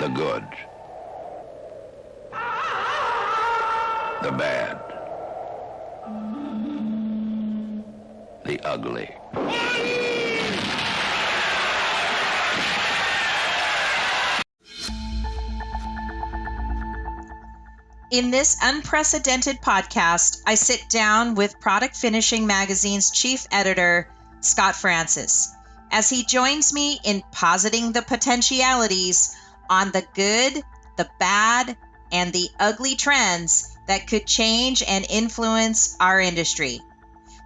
The good, the bad, the ugly. In this unprecedented podcast, I sit down with Product Finishing Magazine's chief editor, Scott Francis, as he joins me in positing the potentialities on the good, the bad, and the ugly trends that could change and influence our industry.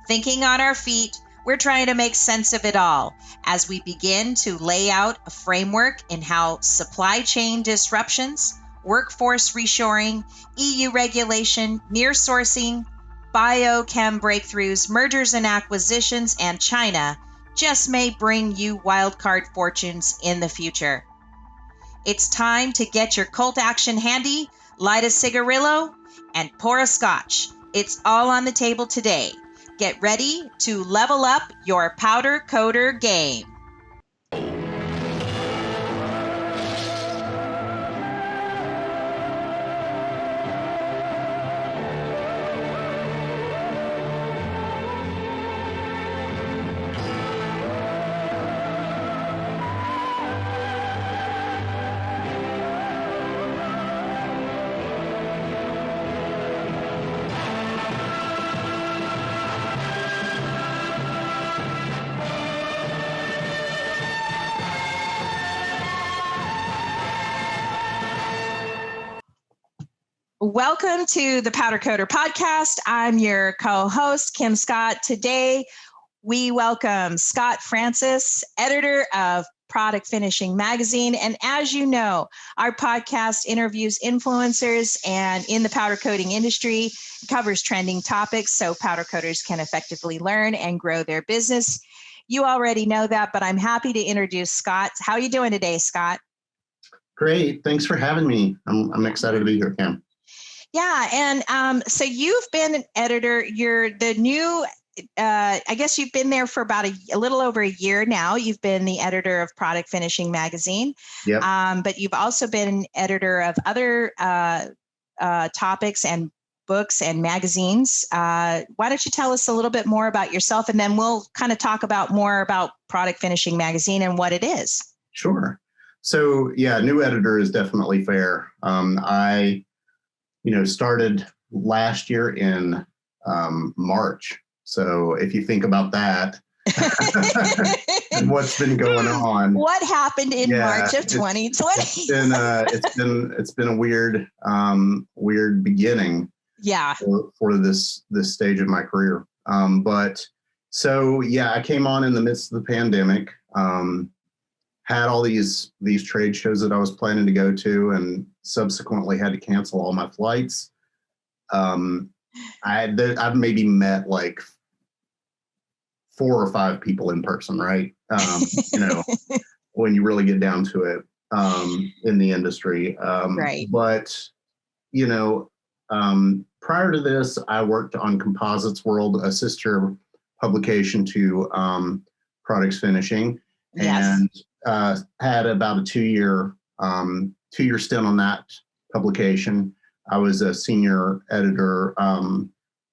Thinking on our feet, we're trying to make sense of it all as we begin to lay out a framework in how supply chain disruptions, workforce reshoring, EU regulation, near sourcing, biochem breakthroughs, mergers and acquisitions, and China just may bring you wildcard fortunes in the future. It's time to get your Colt action handy, light a cigarillo, and pour a scotch. It's all on the table today. Get ready to level up your powder coater game. Welcome to the Powder Coater Podcast. I'm your co-host, Kim Scott. Today, we welcome Scott Francis, editor of Product Finishing Magazine. And as you know, our podcast interviews influencers and in the powder coating industry, covers trending topics so powder coaters can effectively learn and grow their business. You already know that, but I'm happy to introduce Scott. How are you doing today, Scott? Great. Thanks for having me. I'm excited to be here, Kim. Yeah. And so you've been an editor. You're the new, I guess you've been there for about a little over a year now. You've been the editor of Product Finishing Magazine. Yep. But you've also been an editor of other topics and books and magazines. Why don't you tell us a little bit more about yourself, and then we'll kind of talk about more about Product Finishing Magazine and what it is. Sure. So yeah, new editor is definitely fair. I started last year in March. So if you think about that, and what's been going on. What happened in March of 2020? It's been a weird beginning. Yeah. For this stage of my career. But so yeah, I came on in the midst of the pandemic. Had all these trade shows that I was planning to go to, and subsequently had to cancel all my flights. I've maybe met like 4 or 5 people in person, right? When you really get down to it, in the industry. Right. But, prior to this, I worked on Composites World, a sister publication to Products Finishing. Yes. And had about a 2-year stint on that publication. I was a senior editor,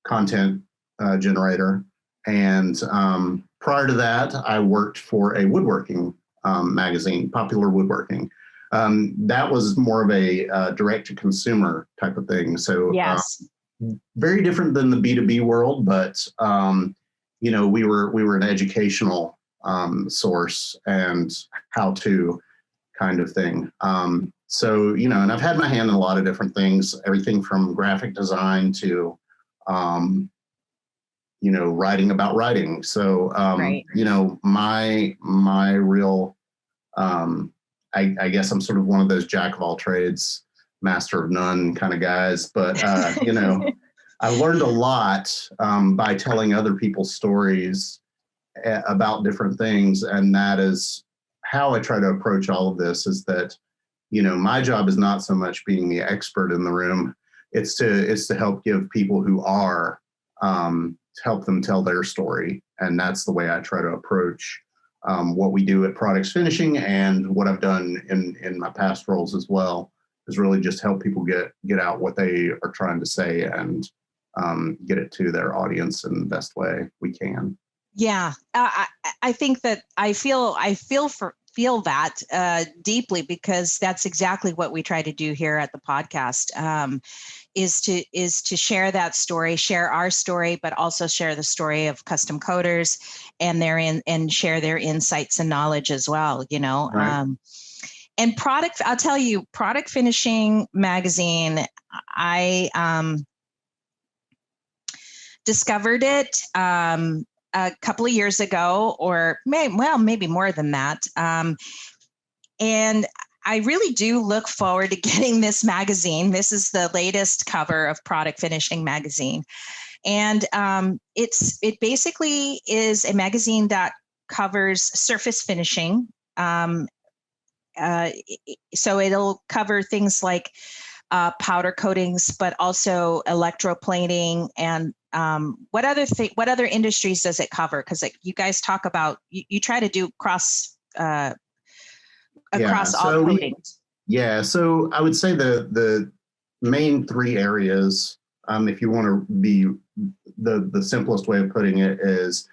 content generator. And prior to that, I worked for a woodworking magazine, Popular Woodworking. That was more of a direct-to-consumer type of thing. So yes. Very different than the B2B world, but we were an educational source and how-to kind of thing. And I've had my hand in a lot of different things, everything from graphic design to, writing about writing. So, right. My real, I guess I'm sort of one of those jack of all trades, master of none kind of guys. But, I learned a lot by telling other people's stories about different things. And that is how I try to approach all of this, is that, my job is not so much being the expert in the room. It's to help give people who are, to help them tell their story. And that's the way I try to approach what we do at Products Finishing and what I've done in my past roles as well is really just help people get out what they are trying to say and get it to their audience in the best way we can. Yeah, I think that I feel that deeply, because that's exactly what we try to do here at the podcast. Is to share that story, share our story, but also share the story of custom coders and share their insights and knowledge as well. Right. And I'll tell you, Product Finishing magazine, I discovered it a couple of years ago, or maybe more than that. And I really do look forward to getting this magazine. This is the latest cover of Product Finishing magazine. And it basically is a magazine that covers surface finishing. So it'll cover things like powder coatings, but also electroplating and what other industries does it cover? Because you guys talk about, you try to do across all coatings. So I would say the main three areas, if you want to be the simplest way of putting it, is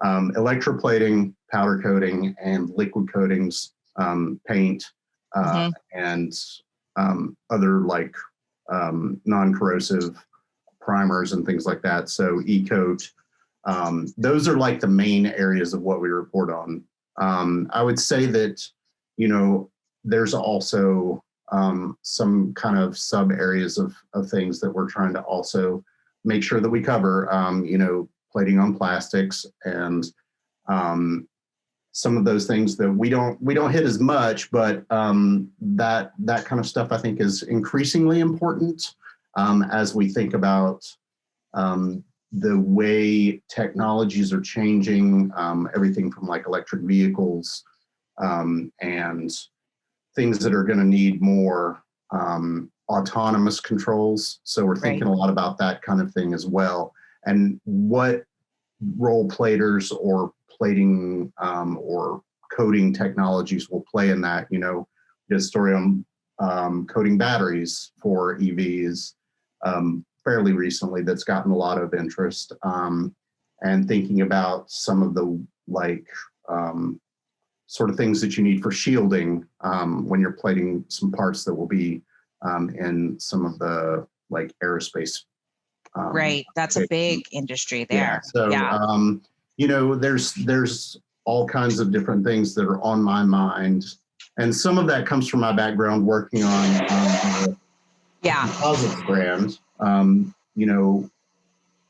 electroplating, powder coating, and liquid coatings, paint, and other like non-corrosive primers and things like that. So E-coat, those are like the main areas of what we report on. I would say that, there's also some kind of sub areas of things that we're trying to also make sure that we cover, plating on plastics and some of those things that we don't hit as much, but that kind of stuff I think is increasingly important as we think about the way technologies are changing, everything from like electric vehicles and things that are going to need more autonomous controls. So we're thinking a lot about that kind of thing as well, and what role platers or plating or coating technologies will play in that. Did a story on coating batteries for EVs fairly recently that's gotten a lot of interest, and thinking about some of the sort of things that you need for shielding when you're plating some parts that will be in some of the like aerospace. Right, that's a big industry there. There's all kinds of different things that are on my mind, and some of that comes from my background working on the composites brand.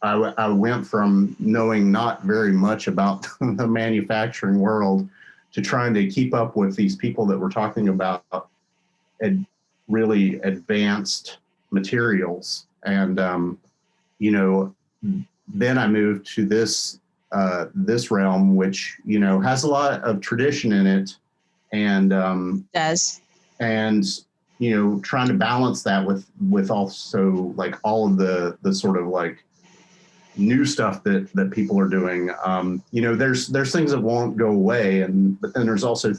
I went from knowing not very much about the manufacturing world to trying to keep up with these people that were talking about really advanced materials. And, then I moved to this realm, which, has a lot of tradition in it, and trying to balance that with also like all of the sort of like new stuff that people are doing. There's things that won't go away, but then there's also,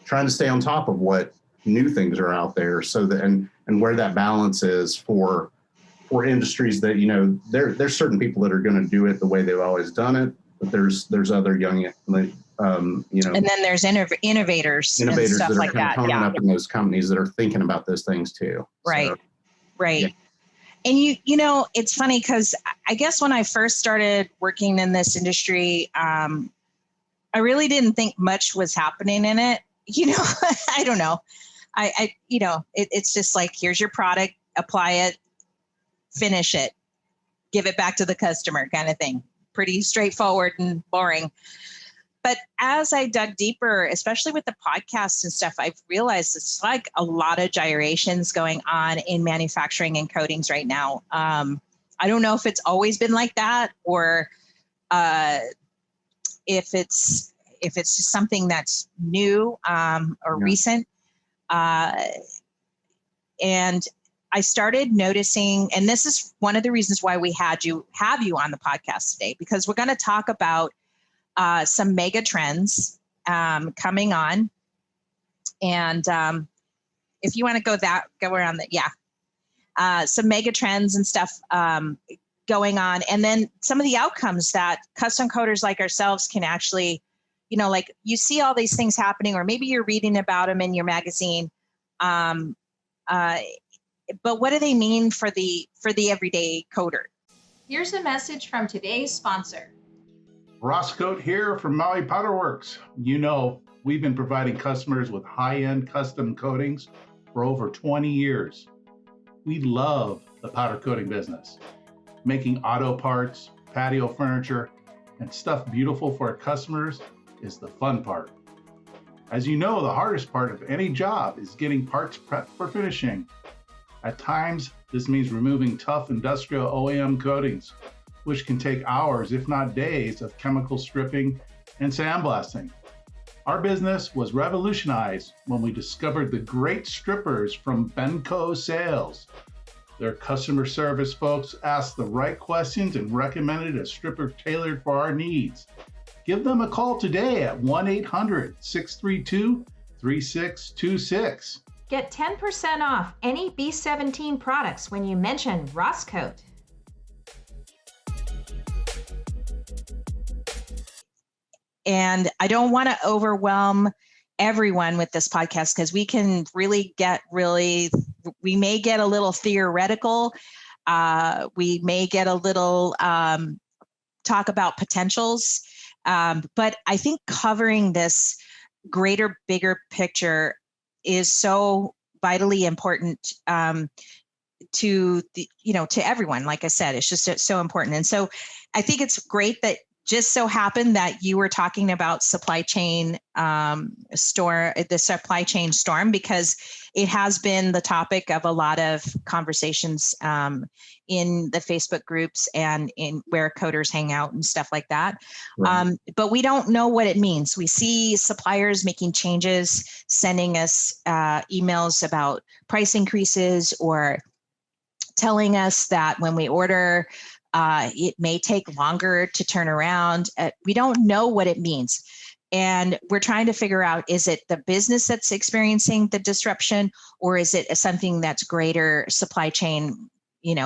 trying to stay on top of what new things are out there, so that and where that balance is for industries that, there's certain people that are going to do it the way they've always done it, but there's other young, and then there's innovators and stuff that are like kind of coming up in those companies that are thinking about those things too. Right. So, yeah. And it's funny because I guess when I first started working in this industry, I really didn't think much was happening in it. I don't know. It's just like, here's your product, apply it, finish it, give it back to the customer kind of thing. Pretty straightforward and boring. But as I dug deeper, especially with the podcasts and stuff, I've realized it's like a lot of gyrations going on in manufacturing and coatings right now. I don't know if it's always been like that, or if it's just something that's new or recent. And I started noticing, and this is one of the reasons why we have you on the podcast today, because we're going to talk about some mega trends coming on. And if you want to go around that, some mega trends and stuff going on. And then some of the outcomes that custom coders like ourselves can actually, like you see all these things happening, or maybe you're reading about them in your magazine. But what do they mean for the everyday coder? Here's a message from today's sponsor. RossKote here from Maui Powder Works. We've been providing customers with high-end custom coatings for over 20 years. We love the powder coating business. Making auto parts, patio furniture, and stuff beautiful for our customers is the fun part. As you know, the hardest part of any job is getting parts prepped for finishing. At times, this means removing tough industrial OEM coatings, which can take hours, if not days, of chemical stripping and sandblasting. Our business was revolutionized when we discovered the great strippers from Benco Sales. Their customer service folks asked the right questions and recommended a stripper tailored for our needs. Give them a call today at 1-800-632-3626. Get 10% off any B17 products when you mention RossKote. And I don't want to overwhelm everyone with this podcast because we can we may get a little theoretical. We may get a little talk about potentials. But I think covering this bigger picture is so vitally important to everyone. Like I said, it's just so important. And so I think it's great that just so happened that you were talking about the supply chain storm, because it has been the topic of a lot of conversations in the Facebook groups and in where coders hang out and stuff like that. Right. But we don't know what it means. We see suppliers making changes, sending us emails about price increases, or telling us that when we order, it may take longer to turn around. We don't know what it means. And we're trying to figure out, is it the business that's experiencing the disruption, or is it something that's greater supply chain,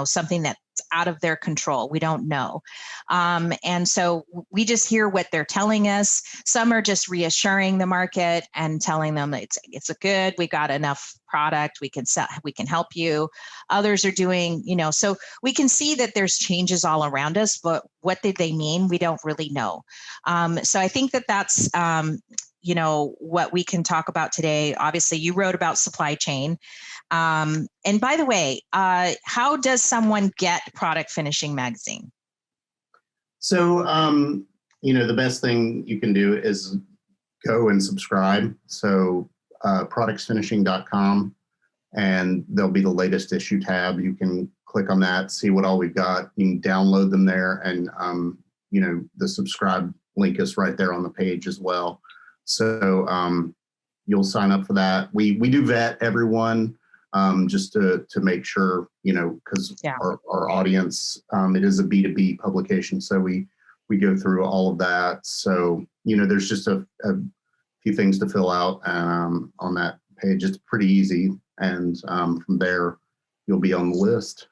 something that's out of their control? We don't know. And so we just hear what they're telling us. Some are just reassuring the market and telling them that it's a good, we got enough product, we can sell, we can help you. Others are doing, so we can see that there's changes all around us, but what did they mean? We don't really know. So I think that's, what we can talk about today. Obviously, you wrote about supply chain. And by the way, how does someone get Product Finishing Magazine? So, the best thing you can do is go and subscribe. So, productsfinishing.com, and there'll be the latest issue tab. You can click on that, see what all we've got. You can download them there, and, the subscribe link is right there on the page as well. So, you'll sign up for that. We do vet everyone. Just to make sure, because our audience, it is a B2B publication. So we go through all of that. So, there's just a few things to fill out on that page. It's pretty easy. And from there, you'll be on the list.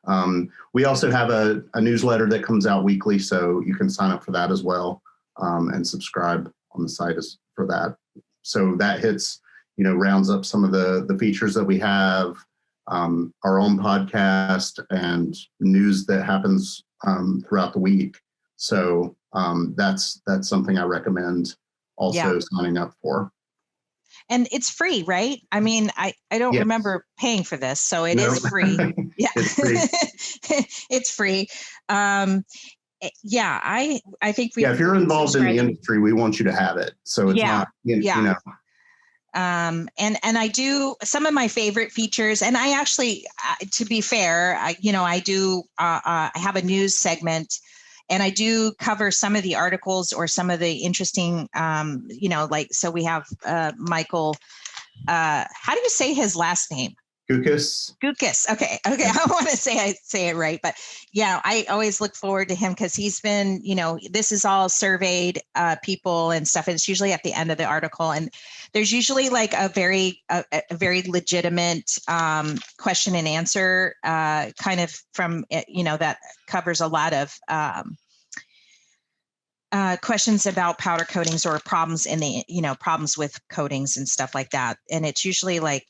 We also have a newsletter that comes out weekly, so you can sign up for that as well, and subscribe on the site for that. So that hits, rounds up some of the features that we have, our own podcast, and news that happens throughout the week. So that's something I recommend also signing up for. And it's free, right? I mean, I don't remember paying for this, so it is free. Yeah, it's free. It's free. I think if you're involved in the industry, we want you to have it. So it's not, and I do some of my favorite features, and I actually, to be fair, I have a news segment, and I do cover some of the articles or some of the interesting, so we have Michael, how do you say his last name? Gukas. Gukas. Okay. I want to say it right, but yeah, I always look forward to him because he's been, this is all surveyed people and stuff. And it's usually at the end of the article, and there's usually like a very legitimate question and answer kind of from that covers a lot of questions about powder coatings or problems in the, problems with coatings and stuff like that. And it's usually like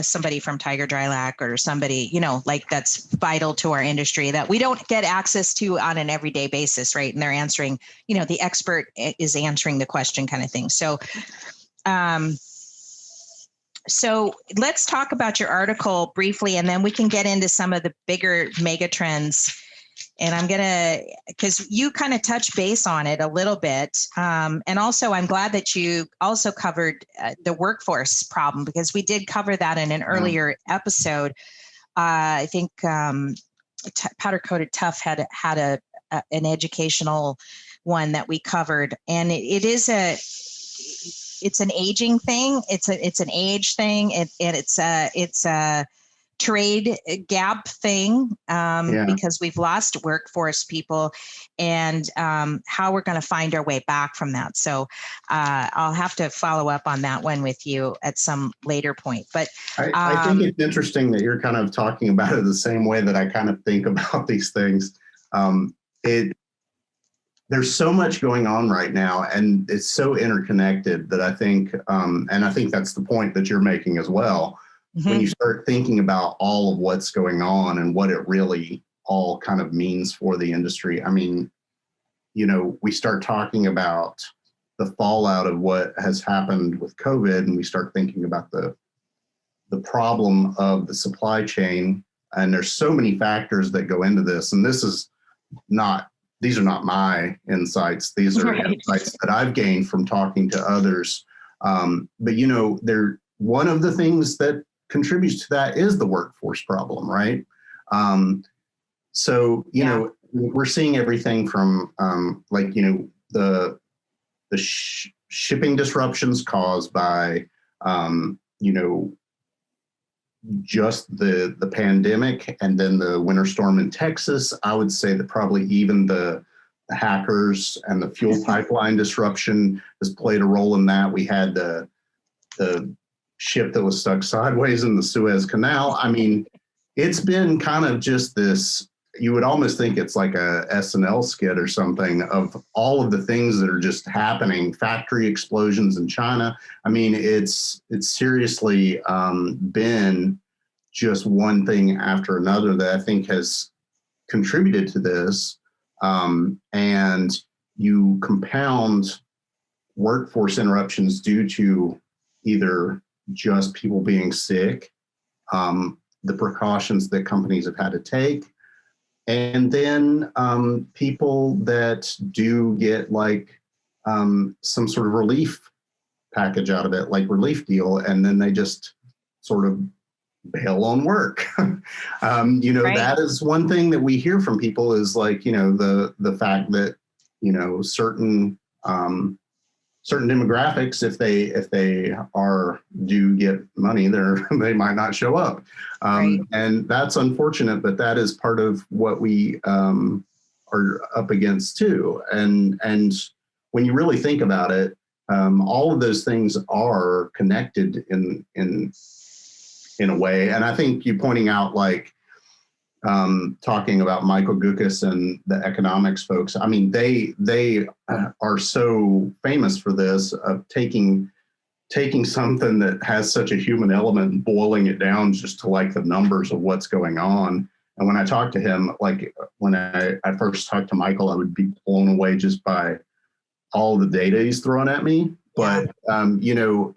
somebody from Tiger Drylac or somebody, like that's vital to our industry that we don't get access to on an everyday basis. Right. And they're answering, the expert is answering the question kind of thing. So, so let's talk about your article briefly, and then we can get into some of the bigger mega trends. And I'm going to, because you kind of touch base on it a little bit. And also, I'm glad that you also covered the workforce problem, because we did cover that in an earlier episode. I think Powder Coated Tough had an educational one that we covered. And it's an aging thing. It's an age thing. And it's a trade gap thing because we've lost workforce people, and how we're going to find our way back from that. So I'll have to follow up on that one with you at some later point. But I think it's interesting that you're kind of talking about it the same way that I kind of think about these things. There's so much going on right now, and it's so interconnected that I think, and I think that's the point that you're making as well. Mm-hmm. When you start thinking about all of what's going on and what it really all kind of means for the industry. I mean, we start talking about the fallout of what has happened with COVID, and we start thinking about the problem of the supply chain. And there's so many factors that go into this. And these are not my insights. These are insights that I've gained from talking to others. But one of the things that contributes to that is the workforce problem, right? So we're seeing everything from the shipping disruptions caused by just the pandemic, and then the winter storm in Texas. I would say that probably even the hackers and the fuel pipeline disruption has played a role in that. We had the ship that was stuck sideways in the Suez Canal. I mean, it's been kind of just this, you would almost think it's like a SNL skit or something of all of the things that are just happening. Factory explosions in China. I mean, it's seriously been just one thing after another that I think has contributed to this. And you compound workforce interruptions due to either just people being sick, the precautions that companies have had to take, and then people that do get like some sort of relief package out of it, like relief deal, and then they just sort of bail on work. Right. That is one thing that we hear from people is like, the fact that, certain demographics, if they do get money, they might not show up. Right. And that's unfortunate, but that is part of what we are up against too. And when you really think about it, all of those things are connected in a way. And I think you pointing out like talking about Michael Gukas and the economics folks. I mean, they are so famous for this of taking something that has such a human element and boiling it down just to like the numbers of what's going on. And when I talked to him, like when I first talked to Michael, I would be blown away just by all the data he's throwing at me. But,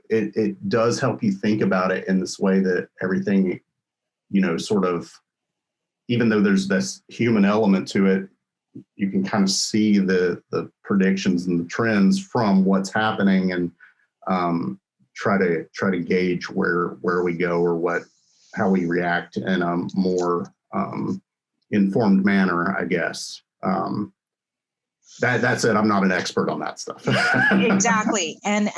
it does help you think about it in this way that everything, sort of, even though there's this human element to it, you can kind of see the predictions and the trends from what's happening, and try to gauge where we go or how we react in a more informed manner, I guess. That's it. I'm not an expert on that stuff. Exactly. And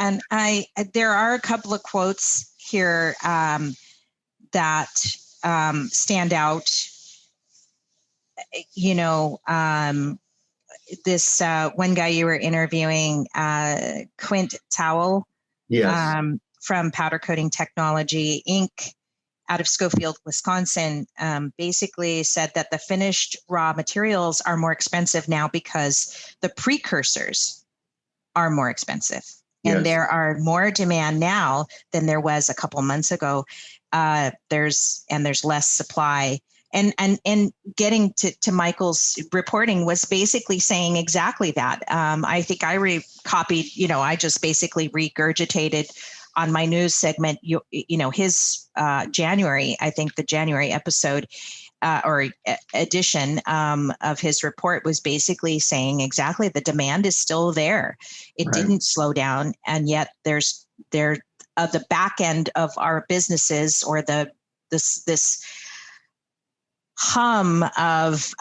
there are a couple of quotes here that stand out. This one guy you were interviewing, Quint Towell, Yes. From Powder Coating Technology Inc. out of Schofield, Wisconsin, basically said that the finished raw materials are more expensive now because the precursors are more expensive. Yes. And there are more demand now than there was a couple months ago. There's less supply. And getting to Michael's reporting was basically saying exactly that. I think I copied, I just basically regurgitated on my news segment, his January, I think the January episode or edition of his report was basically saying exactly the demand is still there. It didn't slow down. And yet there's the back end of our businesses, or this hum of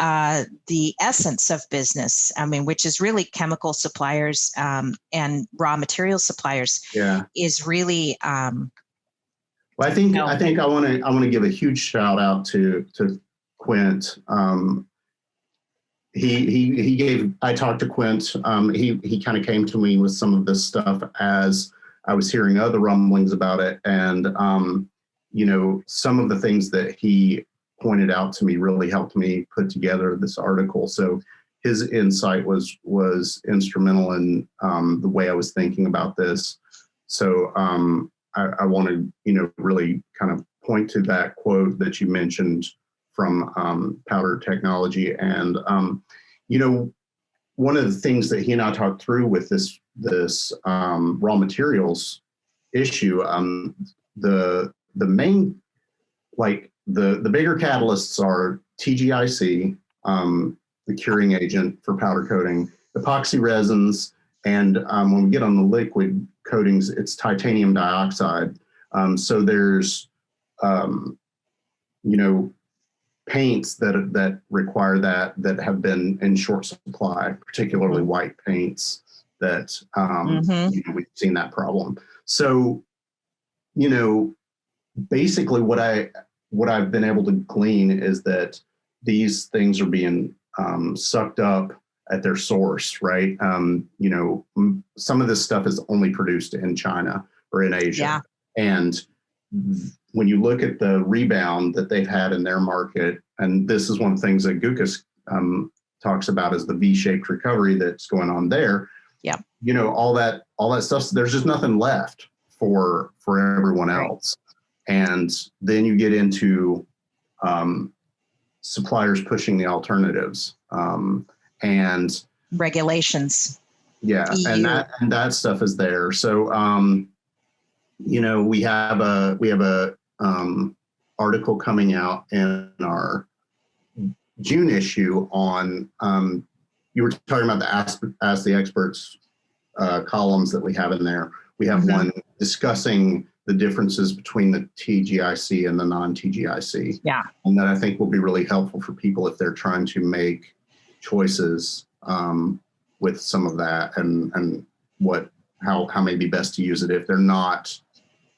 the essence of business, which is really chemical suppliers and raw material suppliers, is really. Well, I think I want to give a huge shout out to Quint. I talked to Quint. He kind of came to me with some of this stuff as I was hearing other rumblings about it, and some of the things that he pointed out to me really helped me put together this article. So his insight was instrumental in the way I was thinking about this. So I want to really kind of point to that quote that you mentioned from Powder Technology. And one of the things that he and I talked through with this raw materials issue, the main, like, the bigger catalysts are TGIC, the curing agent for powder coating, epoxy resins, and when we get on the liquid coatings, it's titanium dioxide. So there's, paints that require that have been in short supply, particularly white paints that we've seen that problem. So, basically what I've been able to glean is that these things are being sucked up at their source, right? Some of this stuff is only produced in China or in Asia. Yeah. And when you look at the rebound that they've had in their market, and this is one of the things that Gukas talks about is the V-shaped recovery that's going on there. Yeah. All that stuff, there's just nothing left for everyone else. And then you get into suppliers pushing the alternatives and regulations. Yeah, EU. and that stuff is there. So we have a article coming out in our June issue on you were talking about the Ask the Experts columns that we have in there. We have one discussing the differences between the TGIC and the non-TGIC. Yeah. And that I think will be really helpful for people if they're trying to make choices with some of that and how may be best to use it if they're not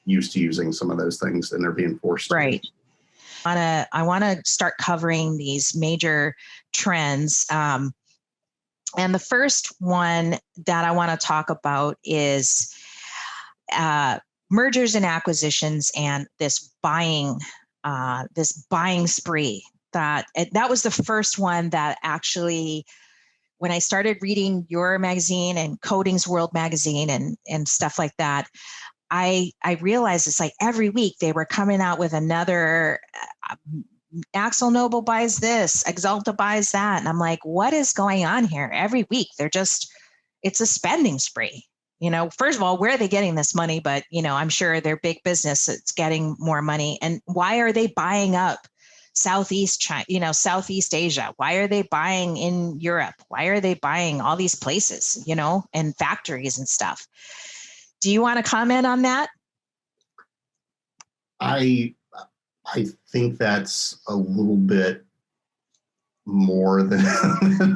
used to using some of those things and they're being forced to. I want to start covering these major trends. And the first one that I want to talk about is mergers and acquisitions and this buying spree. That was the first one that actually, when I started reading your magazine and Coatings World magazine and stuff like that, I realized it's like every week they were coming out with another Axel Nobel buys this, Axalta buys that. And I'm like, what is going on here? Every week it's a spending spree. First of all, where are they getting this money? But, I'm sure they're big business. It's getting more money. And why are they buying up Southeast China, Southeast Asia? Why are they buying in Europe? Why are they buying all these places, and factories and stuff? Do you want to comment on that? I think that's a little bit more than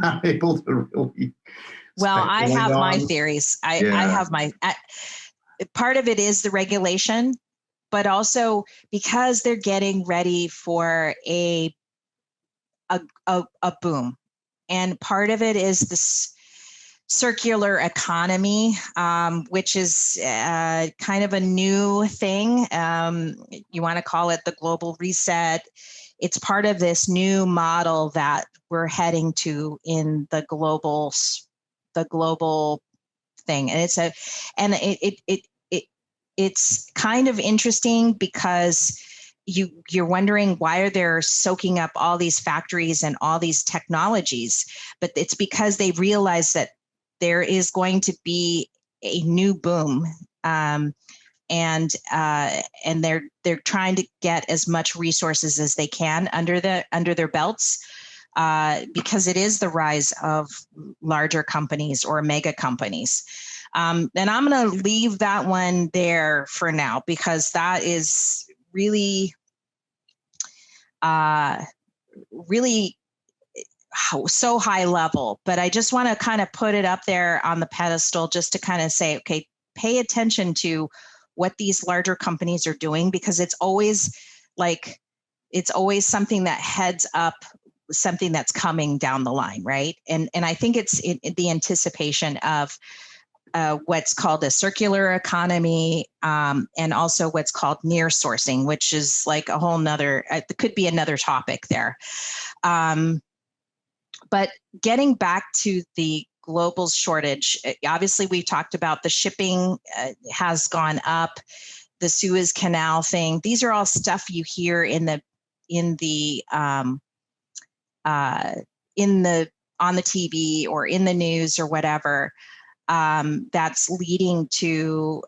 I'm able to really. Well, I have my theories. I have my part of it is the regulation. but also because they're getting ready for a boom. And part of it is this circular economy, which is kind of a new thing. You want to call it the global reset. It's part of this new model that we're heading to in the global thing. And it's kind of interesting because you're wondering why they're soaking up all these factories and all these technologies, but it's because they realize that there is going to be a new boom, and they're trying to get as much resources as they can under their belts, because it is the rise of larger companies or mega companies. And I'm going to leave that one there for now, because that is really so high level. But I just want to kind of put it up there on the pedestal just to kind of say, okay, pay attention to what these larger companies are doing, because it's always something that heads up something that's coming down the line, right? And I think it's the anticipation of what's called a circular economy, and also what's called near sourcing, which is like a whole nother, it could be another topic there. But getting back to the global shortage, obviously we talked about the shipping has gone up, the Suez Canal thing. These are all stuff you hear on the TV or in the news or whatever. That's leading to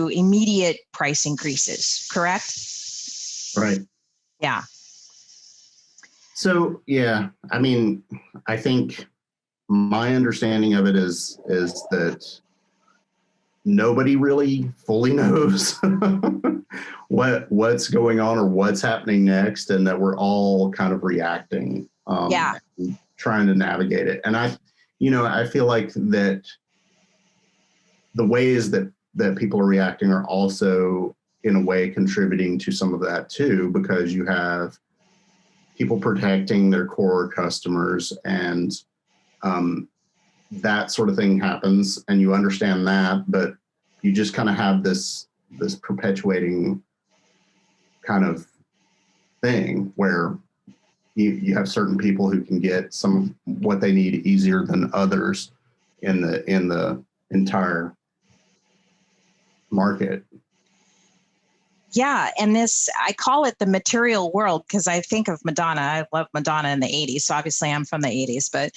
immediate price increases, correct? Right. Yeah. So, yeah, I mean, I think my understanding of it is that nobody really fully knows what's going on or what's happening next, and that we're all kind of reacting, and trying to navigate it. And I feel like that the ways that people are reacting are also in a way contributing to some of that too, because you have people protecting their core customers, and that sort of thing happens, and you understand that, but you just kind of have this perpetuating kind of thing where you have certain people who can get some of what they need easier than others in the entire market. Yeah, and I call it the material world, because I think of Madonna. I love Madonna in the 80s, so obviously I'm from the 80s, but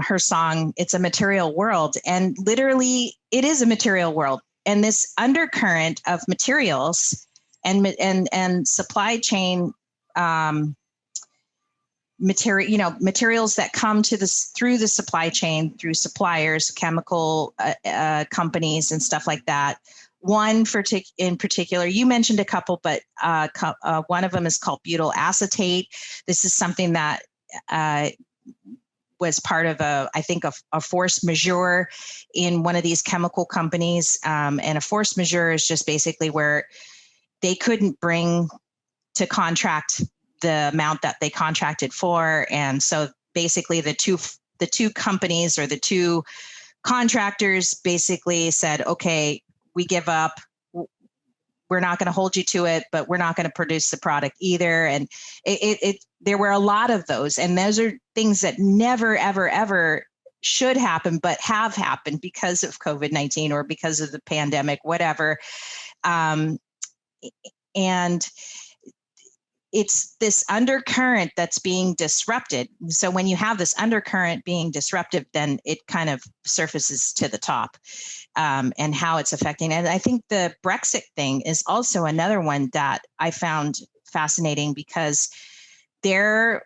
her song, It's a Material World, and literally it is a material world. And this undercurrent of materials and supply chain materials that come to through the supply chain, through suppliers, chemical companies and stuff like that. One in particular, you mentioned a couple, but one of them is called butyl acetate. This is something that was part of a force majeure in one of these chemical companies. And a force majeure is just basically where they couldn't bring to contract the amount that they contracted for. And so basically the two companies, or the two contractors, basically said, okay, we give up. We're not going to hold you to it, but we're not going to produce the product either. And there were a lot of those. And those are things that never, ever, ever should happen, but have happened because of COVID-19 or because of the pandemic, whatever. And it's this undercurrent that's being disrupted. So when you have this undercurrent being disruptive, then it kind of surfaces to the top, and how it's affecting. And I think the Brexit thing is also another one that I found fascinating, because the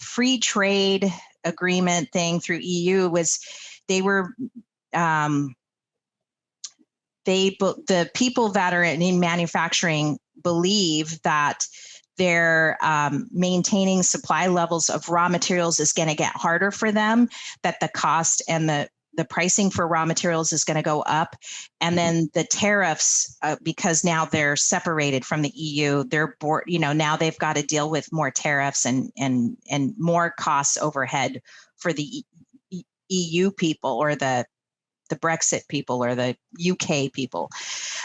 free trade agreement thing through EU was, the people that are in manufacturing believe that they're maintaining supply levels of raw materials is going to get harder for them, that the cost and the the pricing for raw materials is going to go up. And then the tariffs, because now they're separated from the EU, now they've got to deal with more tariffs and more costs overhead for the EU people, or the Brexit people, or the UK people.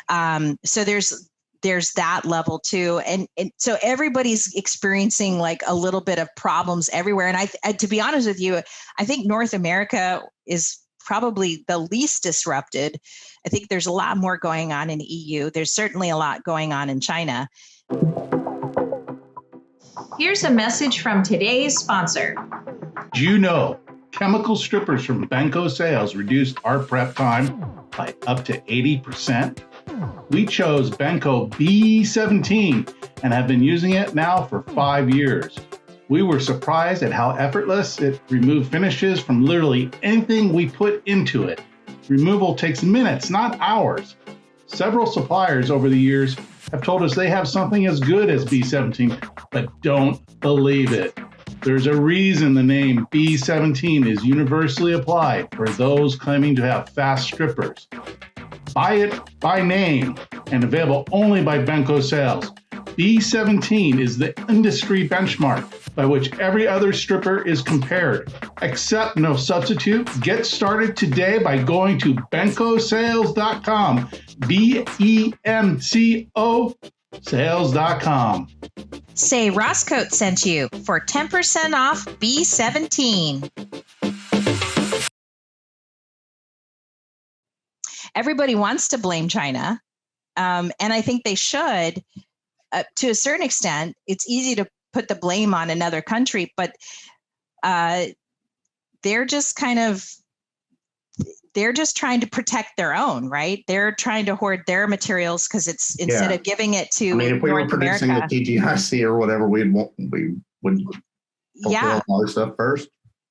So there's that level too. And so everybody's experiencing like a little bit of problems everywhere. And I to be honest with you, I think North America is probably the least disrupted. I think there's a lot more going on in the EU. There's certainly a lot going on in China. Here's a message from today's sponsor. Do you know chemical strippers from Benko Sales reduced our prep time by up to 80%? We chose Benko B17 and have been using it now for 5 years. We were surprised at how effortless it removed finishes from literally anything we put into it. Removal takes minutes, not hours. Several suppliers over the years have told us they have something as good as B17, but don't believe it. There's a reason the name B17 is universally applied for those claiming to have fast strippers. Buy it by name and available only by Benko Sales. B17 is the industry benchmark by which every other stripper is compared. Accept no substitute. Get started today by going to benkosales.com. BEMCO sales.com. Say RossKote sent you for 10% off B17. Everybody wants to blame China, and I think they should. To a certain extent, it's easy to put the blame on another country, but they're just trying to protect their own, right? They're trying to hoard their materials because it's instead of giving it to if we North were producing America, the TGIC or whatever, we would fulfill all our stuff first.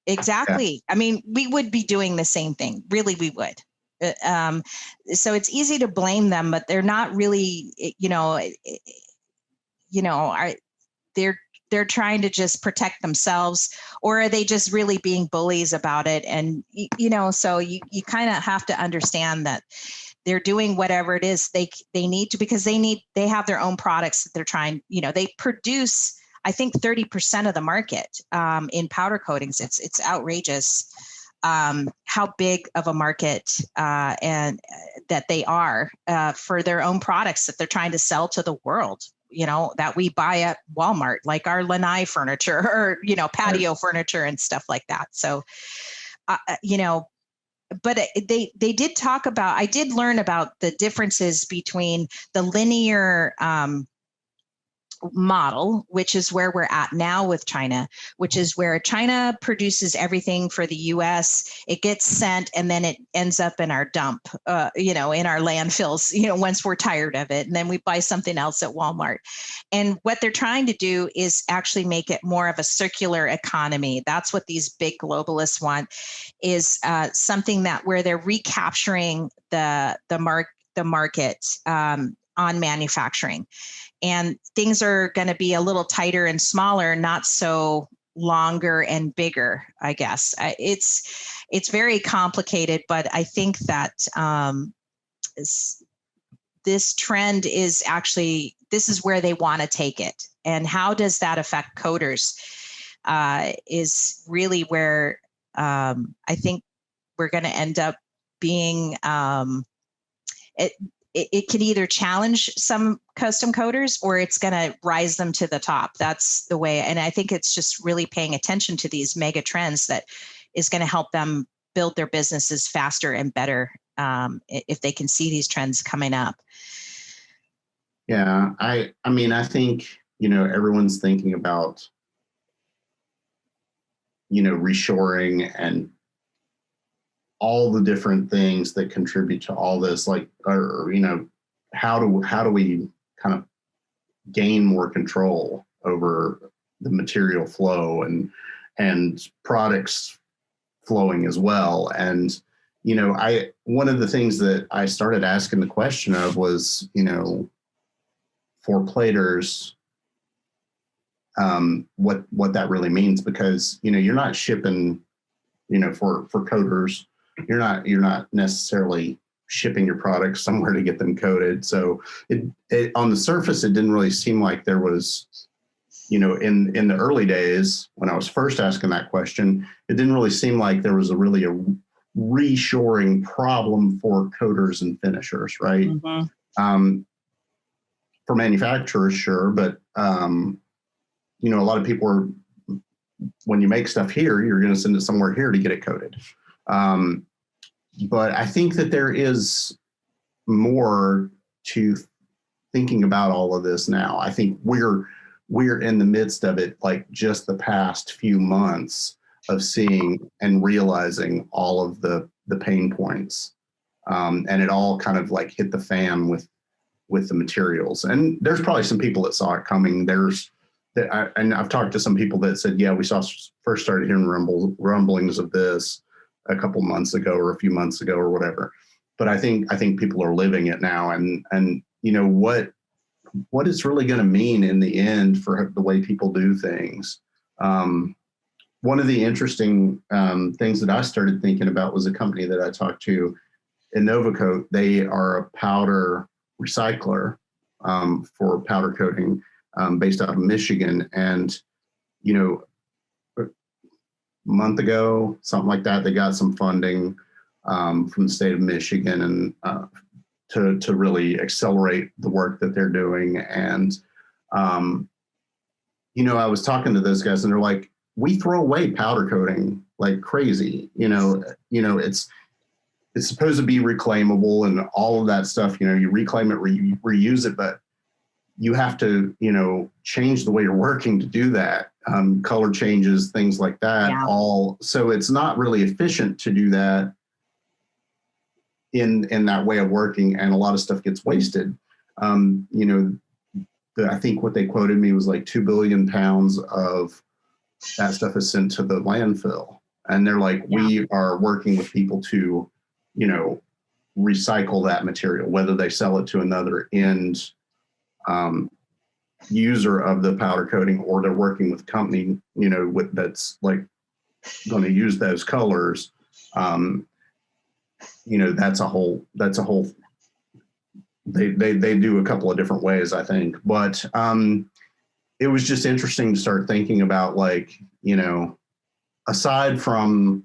Exactly. Yeah. I mean, we would be doing the same thing. Really, we would. So it's easy to blame them, but they're not really, they're trying to just protect themselves, or are they just really being bullies about it? And, so you kind of have to understand that they're doing whatever it is they need to, because they have their own products that they're trying, they produce, I think 30% of the market in powder coatings. It's outrageous how big of a market and that they are for their own products that they're trying to sell to the world, that we buy at Walmart, like our lanai furniture or, patio furniture and stuff like that. So, but they did talk about, I did learn about the differences between the linear model, which is where we're at now with China, which is where China produces everything for the US, it gets sent, and then it ends up in our dump, in our landfills, once we're tired of it. And then we buy something else at Walmart. And what they're trying to do is actually make it more of a circular economy. That's what these big globalists want, is something that where they're recapturing the market on manufacturing. And things are going to be a little tighter and smaller, not so longer and bigger, I guess. It's very complicated, but I think that this trend is actually, this is where they want to take it. And how does that affect coders is really where I think we're going to end up being, it can either challenge some custom coders or it's going to rise them to the top. That's the way. And I think it's just really paying attention to these mega trends that is going to help them build their businesses faster and better if they can see these trends coming up. Yeah, I think, everyone's thinking about, reshoring and all the different things that contribute to all this, how do we kind of gain more control over the material flow and products flowing as well. And, one of the things that I started asking the question of was, for platers, what that really means, because, you're not shipping, for coders, you're not necessarily shipping your products somewhere to get them coated. So it on the surface, it didn't really seem like there was, in the early days when I was first asking that question, it didn't really seem like there was a reshoring problem for coaters and finishers, right? Mm-hmm. For manufacturers, sure, but a lot of people are, when you make stuff here, you're going to send it somewhere here to get it coated. But I think that there is more to thinking about all of this now. I think we're in the midst of it, like just the past few months of seeing and realizing all of the pain points. And it all kind of like hit the fan with the materials. And there's probably some people that saw it coming. And I've talked to some people that said, yeah, we first started hearing rumblings of this a couple months ago or a few months ago or whatever. But I think people are living it now. And what it's really going to mean in the end for the way people do things. One of the interesting things that I started thinking about was a company that I talked to in RossKote. They are a powder recycler for powder coating based out of Michigan. And, a month ago, something like that, they got some funding from the state of Michigan and to really accelerate the work that they're doing. And, I was talking to those guys and they're like, we throw away powder coating like crazy. It's supposed to be reclaimable and all of that stuff. You reclaim it, reuse it, but you have to, change the way you're working to do that. Color changes, things like that. Yeah. So it's not really efficient to do that in that way of working, and a lot of stuff gets wasted. I think what they quoted me was like 2 billion pounds of that stuff is sent to the landfill. And they're like, yeah, we are working with people to, recycle that material, whether they sell it to another end user of the powder coating, or they're working with a company, that's like going to use those colors. That's a whole, they do a couple of different ways, I think. But it was just interesting to start thinking about, like, aside from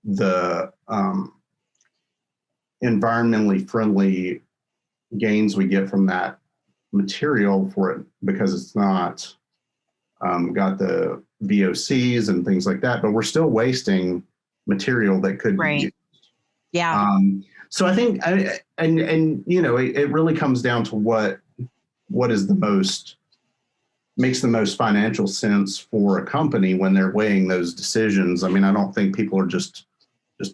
the environmentally friendly gains we get from that material for it, because it's not got the VOCs and things like that, but we're still wasting material that could be used. Yeah. So I think, it really comes down to what is makes the most financial sense for a company when they're weighing those decisions. I mean, I don't think people are just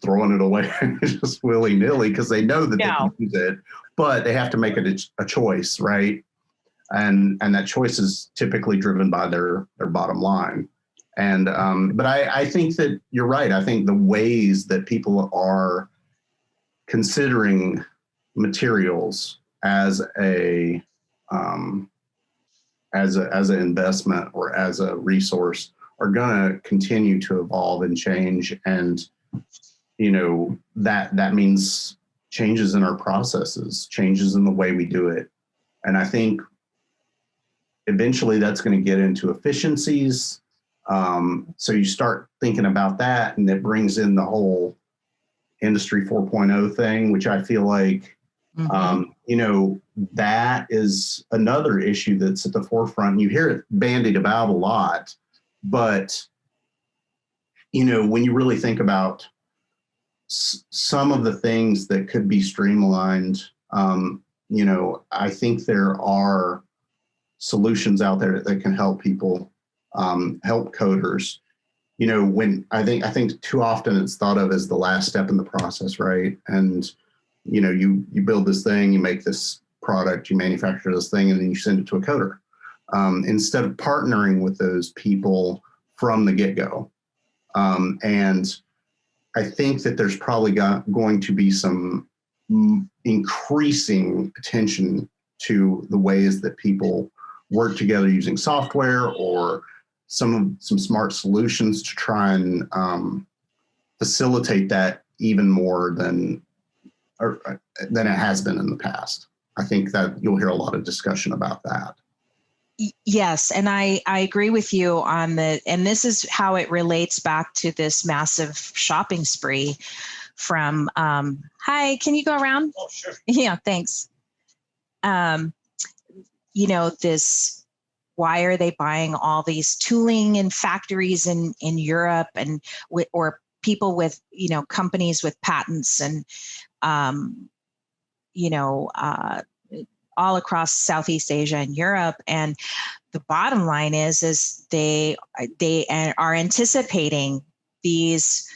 throwing it away just willy-nilly because they know that they can use it, but they have to make it a choice, right? And that choice is typically driven by their bottom line. And but I think that you're right. I think the ways that people are considering materials as an investment or as a resource are going to continue to evolve and change. And, that means changes in our processes, changes in the way we do it. And I think eventually that's going to get into efficiencies. So you start thinking about that, and it brings in the whole Industry 4.0 thing, which I feel like, that is another issue that's at the forefront. You hear it bandied about a lot, but, when you really think about some of the things that could be streamlined, I think there are solutions out there that can help people, help coders. When I think too often it's thought of as the last step in the process, right? And, you build this thing, you make this product, you manufacture this thing, and then you send it to a coder. Instead of partnering with those people from the get-go. And I think that there's probably going to be some increasing attention to the ways that people work together using software or some smart solutions to try and facilitate that even more than it has been in the past. I think that you'll hear a lot of discussion about that. Yes, and I agree with you on and this is how it relates back to this massive shopping spree from, hi, can you go around? Oh, sure. Yeah, thanks. This, why are they buying all these tooling in factories in Europe and or people with, companies with patents and, all across Southeast Asia and Europe. And the bottom line is they are anticipating these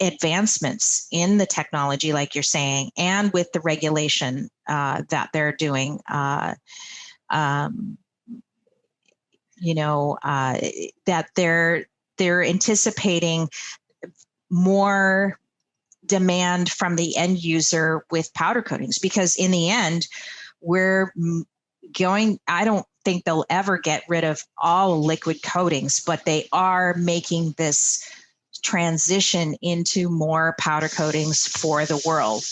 advancements in the technology, like you're saying, and with the regulation that they're doing, that they're anticipating more demand from the end user with powder coatings, because in the end, I don't think they'll ever get rid of all liquid coatings, but they are making this transition into more powder coatings for the world,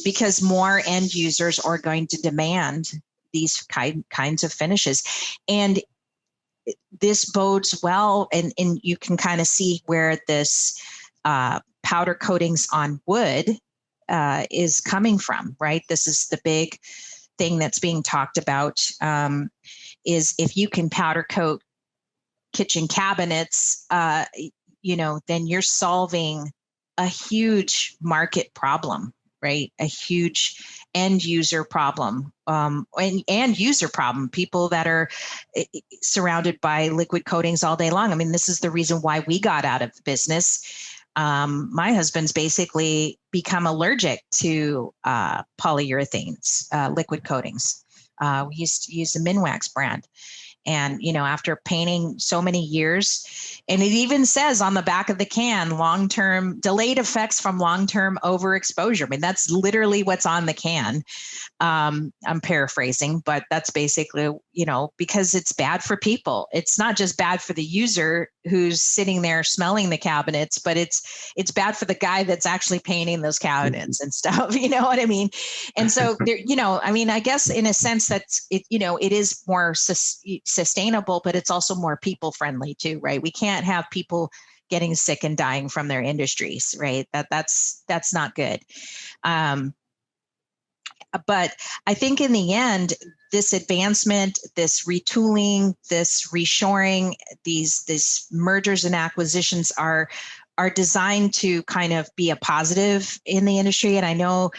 because more end users are going to demand these kinds of finishes. And this bodes well, and you can kind of see where this powder coatings on wood is coming from, right? This is the big thing that's being talked about, is if you can powder coat kitchen cabinets, then you're solving a huge market problem, right? A huge end user problem, and user problem. People that are surrounded by liquid coatings all day long. I mean, this is the reason why we got out of the business. My husband's basically become allergic to polyurethanes, liquid coatings. We used to use the Minwax brand. And, after painting so many years, and it even says on the back of the can, long-term delayed effects from long-term overexposure. I mean, that's literally what's on the can. I'm paraphrasing, but that's basically, because it's bad for people. It's not just bad for the user who's sitting there smelling the cabinets, but it's bad for the guy that's actually painting those cabinets and stuff. You know what I mean? And so there, I guess in a sense that's it. It is more sustainable, but it's also more people friendly too, right? We can't have people getting sick and dying from their industries, right? That's not good. But I think in the end, this advancement, this retooling, this reshoring, these mergers and acquisitions are designed to kind of be a positive in the industry. And I know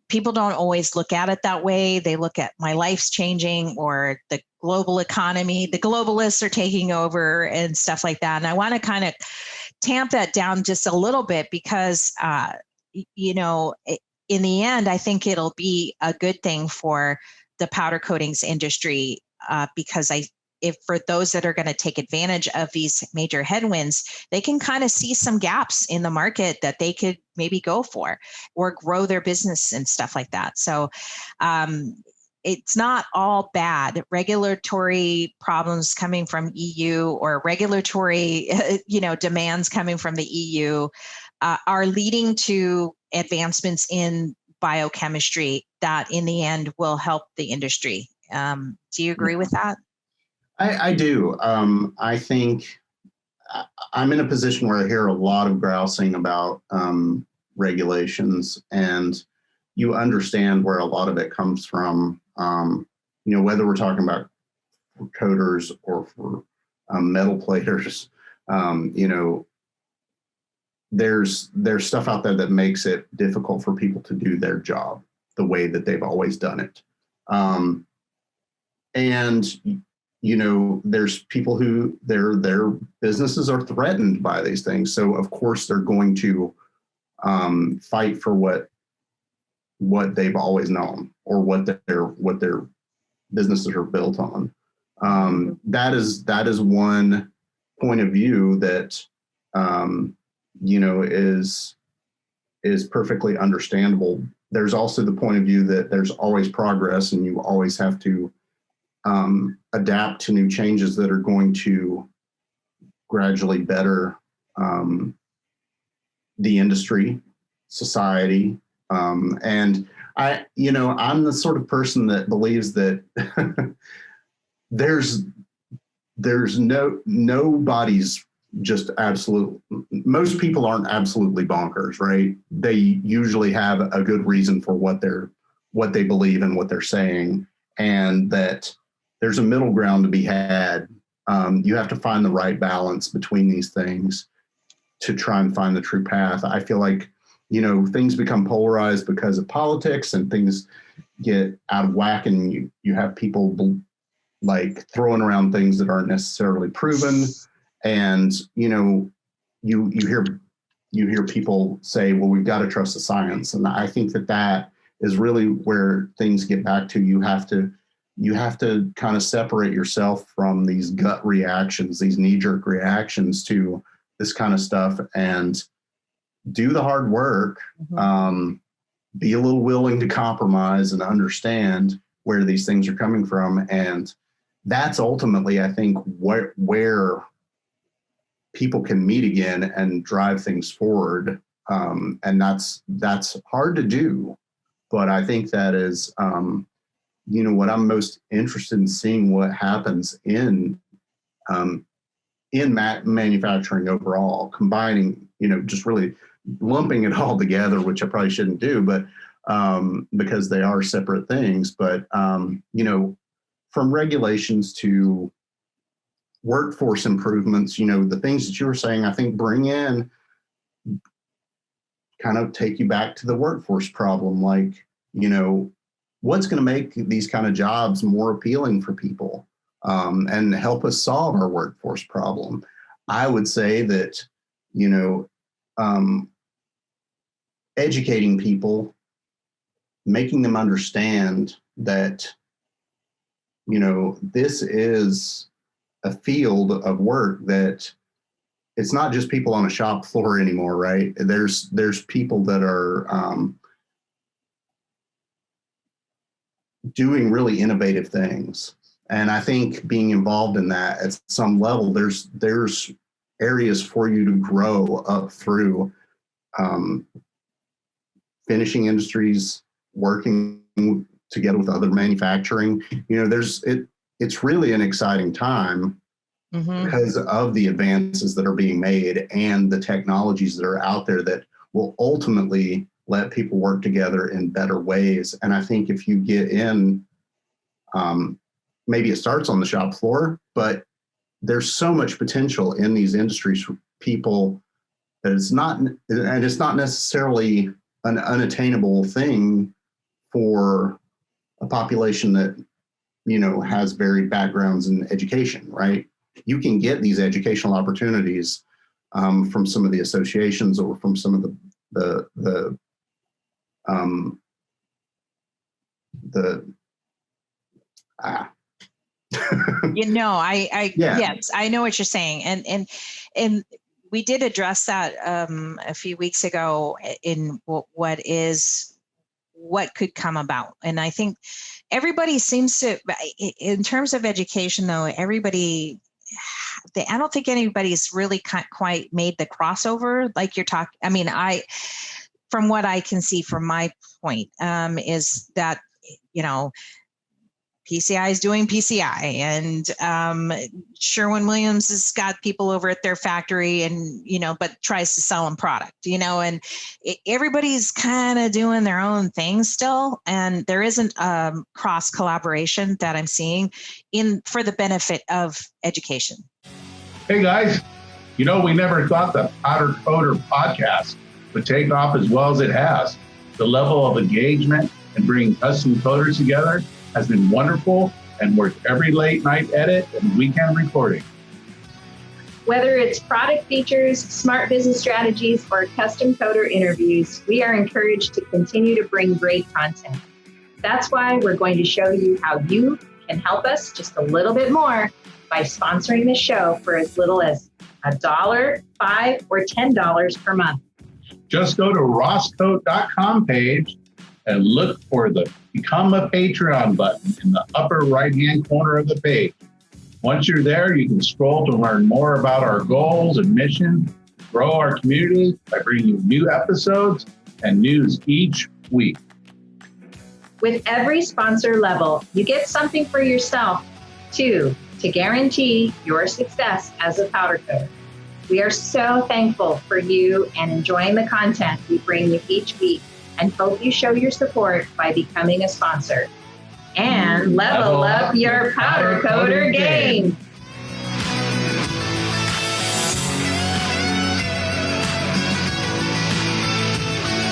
people don't always look at it that way. They look at my life's changing, or the global economy, the globalists are taking over and stuff like that. And I want to kind of tamp that down just a little bit, because, in the end, I think it'll be a good thing for the powder coatings industry, because if for those that are going to take advantage of these major headwinds, they can kind of see some gaps in the market that they could maybe go for or grow their business and stuff like that. So it's not all bad. Regulatory problems coming from EU, or regulatory demands coming from the EU are leading to advancements in biochemistry that in the end will help the industry. Do you agree with that? I do. I think I'm in a position where I hear a lot of grousing about regulations, and you understand where a lot of it comes from. Whether we're talking about coaters or for metal platers, there's stuff out there that makes it difficult for people to do their job the way that they've always done it. And there's people who their businesses are threatened by these things. So of course they're going to fight for what they've always known, or what their businesses are built on. That is one point of view that is perfectly understandable. There's also the point of view that there's always progress, and you always have to adapt to new changes that are going to gradually better the industry, society. And I'm the sort of person that believes that nobody's just absolute. Most people aren't absolutely bonkers, right? They usually have a good reason for what they believe and what they're saying, and that there's a middle ground to be had. You have to find the right balance between these things to try and find the true path. I feel like, things become polarized because of politics, and things get out of whack, and you have people like throwing around things that aren't necessarily proven. And, you hear people say, well, we've got to trust the science. And I think that is really where things get back to. You have to kind of separate yourself from these gut reactions, these knee-jerk reactions to this kind of stuff, and do the hard work, be a little willing to compromise and understand where these things are coming from. And that's ultimately, I think, where people can meet again and drive things forward. And that's hard to do. But I think that is, what I'm most interested in seeing what happens in manufacturing overall, combining, just really lumping it all together, which I probably shouldn't do, but because they are separate things. But, from regulations to workforce improvements, the things that you were saying, I think kind of take you back to the workforce problem. Like, what's going to make these kind of jobs more appealing for people, and help us solve our workforce problem? I would say that, educating people, making them understand that, this is a field of work that it's not just people on a shop floor anymore, right? There's people that are doing really innovative things. And I think being involved in that at some level, there's areas for you to grow up through finishing industries, working together with other manufacturing. It's really an exciting time because of the advances that are being made and the technologies that are out there that will ultimately let people work together in better ways. And I think if you get in, maybe it starts on the shop floor, but there's so much potential in these industries for people that it's not necessarily an unattainable thing for a population that, has varied backgrounds in education, right? You can get these educational opportunities from some of the associations or from some of the Yes, I know what you're saying. And we did address that a few weeks ago in what could come about. And I think everybody seems to, in terms of education though, I don't think anybody's really quite made the crossover like you're talking. I mean, from what I can see from my point, is that, PCI is doing PCI, and Sherwin-Williams has got people over at their factory, and but tries to sell them product, and everybody's kind of doing their own thing still, and there isn't cross collaboration that I'm seeing for the benefit of education. Hey guys, we never thought the Powder Coder podcast would take off as well as it has. The level of engagement and bringing custom coders together has been wonderful and worth every late night edit and weekend recording. Whether it's product features, smart business strategies, or custom coder interviews, we are encouraged to continue to bring great content. That's why we're going to show you how you can help us just a little bit more by sponsoring the show for as little as $1, $5, or $10 per month. Just go to RossKote.com page and look for the Become a Patreon button in the upper right-hand corner of the page. Once you're there, you can scroll to learn more about our goals and mission grow our community by bringing you new episodes and news each week. With every sponsor level, you get something for yourself, too, to guarantee your success as a powder coater. We are so thankful for you and enjoying the content we bring you each week, and hope you show your support by becoming a sponsor. And level up your powder coater game.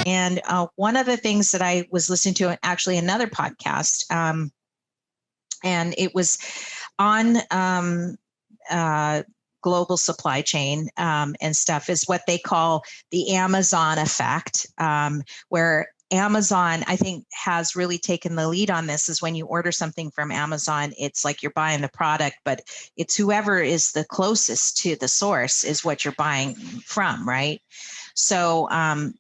And one of the things that I was listening to, actually another podcast, and it was on global supply chain and stuff, is what they call the Amazon effect, where Amazon, I think, has really taken the lead on this. Is when you order something from Amazon, it's like you're buying the product, but it's whoever is the closest to the source is what you're buying from, right? So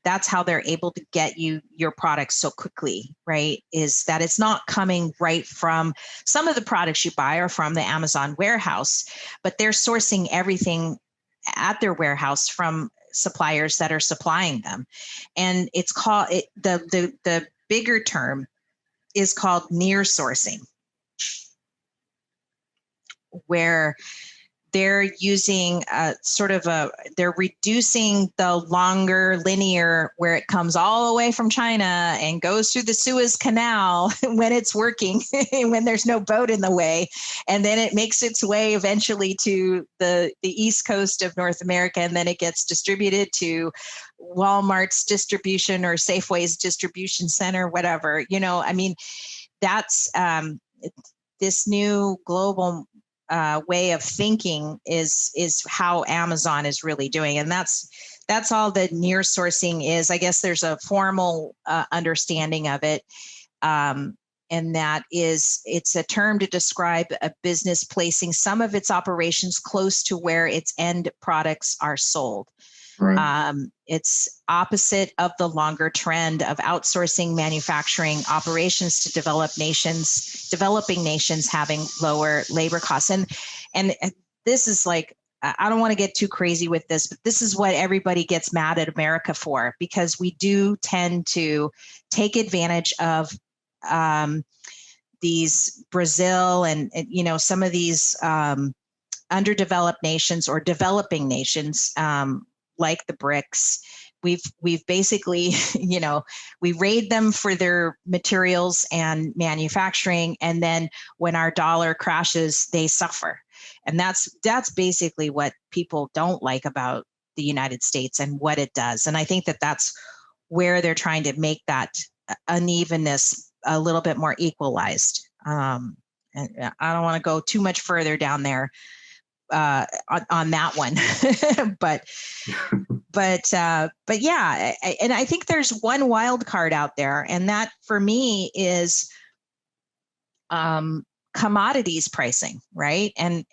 that's how they're able to get you your products so quickly, right? Is that it's not coming right from, some of the products you buy are from the Amazon warehouse, but they're sourcing everything at their warehouse from suppliers that are supplying them. And it's called, the bigger term is called near sourcing, where they're using they're reducing the longer linear, where it comes all the way from China and goes through the Suez Canal when it's working, when there's no boat in the way. And then it makes its way eventually to the East Coast of North America. And then it gets distributed to Walmart's distribution or Safeway's distribution center, whatever, I mean, that's this new global way of thinking is how Amazon is really doing. And that's all the near sourcing is. I guess there's a formal understanding of it. And that is, it's a term to describe a business placing some of its operations close to where its end products are sold. Right. It's opposite of the longer trend of outsourcing manufacturing operations to developing nations having lower labor costs. And this is like, I don't want to get too crazy with this, but this is what everybody gets mad at America for, because we do tend to take advantage of these Brazil and some of these underdeveloped nations or developing nations, like the BRICS. We've basically, we raid them for their materials and manufacturing, and then when our dollar crashes, they suffer. And that's basically what people don't like about the United States and what it does. And I think that that's where they're trying to make that unevenness a little bit more equalized. And I don't want to go too much further down there on that one, but yeah. And I think there's one wild card out there, and that for me is commodities pricing, right? And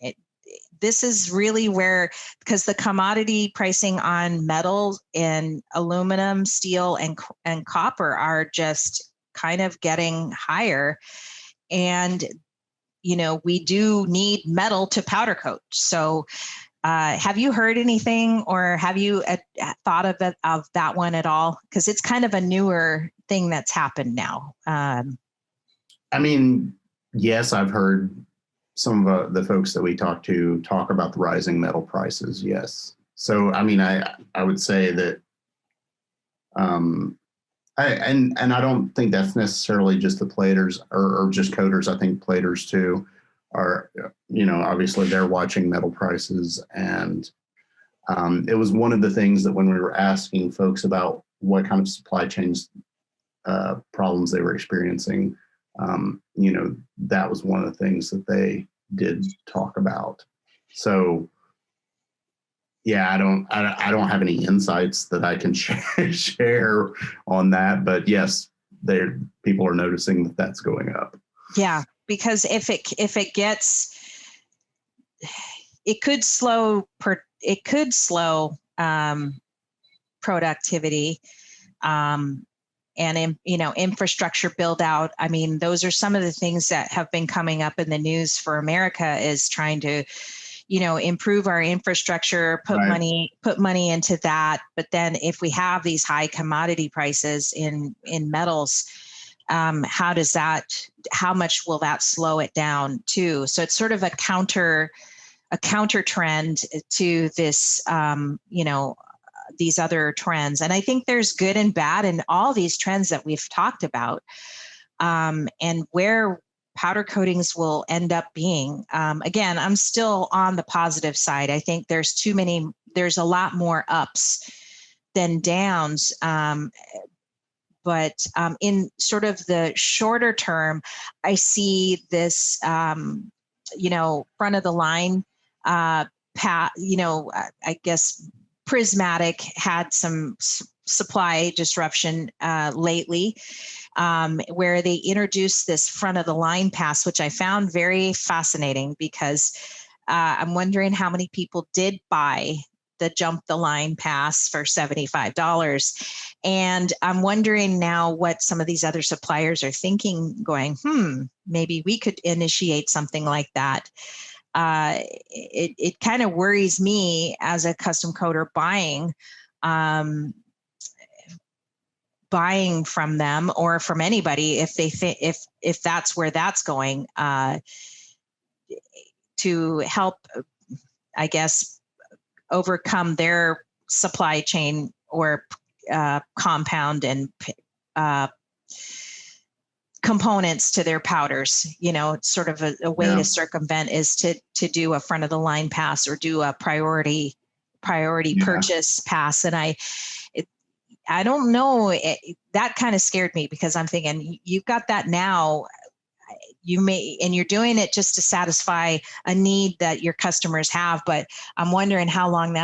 this is really where, because the commodity pricing on metal and aluminum, steel, and copper are just kind of getting higher. And we do need metal to powder coat. So have you heard anything, or have you thought of that one at all? Because it's kind of a newer thing that's happened now. I mean, yes, I've heard some of the folks that we talk about the rising metal prices. Yes. So, I mean, I would say that, and I don't think that's necessarily just the platers or just coaters. I think platers too are, obviously they're watching metal prices. And it was one of the things that when we were asking folks about what kind of supply chains problems they were experiencing, that was one of the things that they did talk about. So, yeah, I don't have any insights that I can share on that, but yes, people are noticing that that's going up. Yeah, because if it gets, it could slow productivity, and infrastructure build out. I mean, those are some of the things that have been coming up in the news for America, is trying to, improve our infrastructure, put money into that. But then if we have these high commodity prices in metals, how much will that slow it down too? So it's sort of a counter trend to this, these other trends. And I think there's good and bad in all these trends that we've talked about, and where powder coatings will end up being. Again, I'm still on the positive side. I think there's a lot more ups than downs. But in sort of the shorter term, I see this, front of the line, I guess Prismatic had some supply disruption lately, where they introduced this front of the line pass, which I found very fascinating, because I'm wondering how many people did buy the jump the line pass for $75. And I'm wondering now what some of these other suppliers are thinking, going, maybe we could initiate something like that. It kind of worries me as a custom coder buying from them or from anybody, if they if that's where that's going, to help, I guess, overcome their supply chain or compound and components to their powders. It's sort of a way to circumvent is to do a front of the line pass or do a priority purchase pass. And I don't know, that kind of scared me, because I'm thinking, you've got that now, and you're doing it just to satisfy a need that your customers have. But I'm wondering how long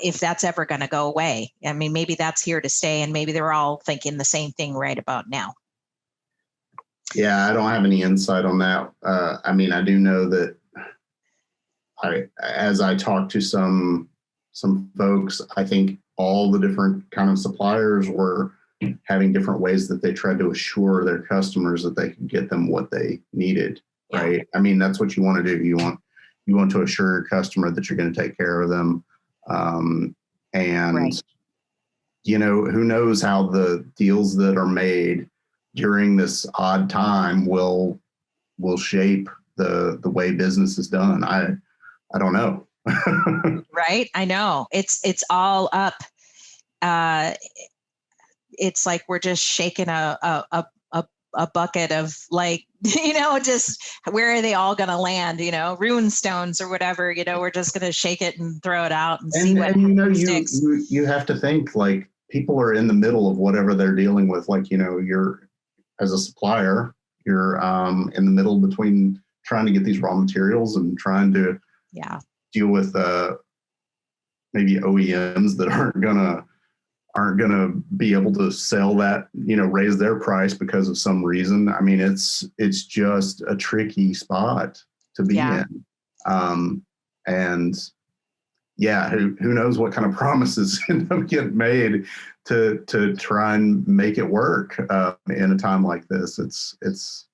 if that's ever going to go away. I mean, maybe that's here to stay, and maybe they're all thinking the same thing right about now. Yeah, I don't have any insight on that. I mean, I do know that as I talk to some folks, I think all the different kind of suppliers were having different ways that they tried to assure their customers that they could get them what they needed, right? Yeah. I mean, that's what you want to do. You want to assure your customer that you're going to take care of them. And, who knows how the deals that are made during this odd time will shape the way business is done. I don't know. Right. I know it's all up. It's like we're just shaking a bucket of, like, just where are they all going to land, rune stones or whatever, we're just going to shake it and throw it out and see what sticks. You have to think, like, people are in the middle of whatever they're dealing with. Like, you're, as a supplier, you're in the middle between trying to get these raw materials and trying to deal with maybe OEMs that aren't gonna be able to sell that, raise their price because of some reason. I mean, it's just a tricky spot to be in. And who knows what kind of promises end up getting made to try and make it work in a time like this. It's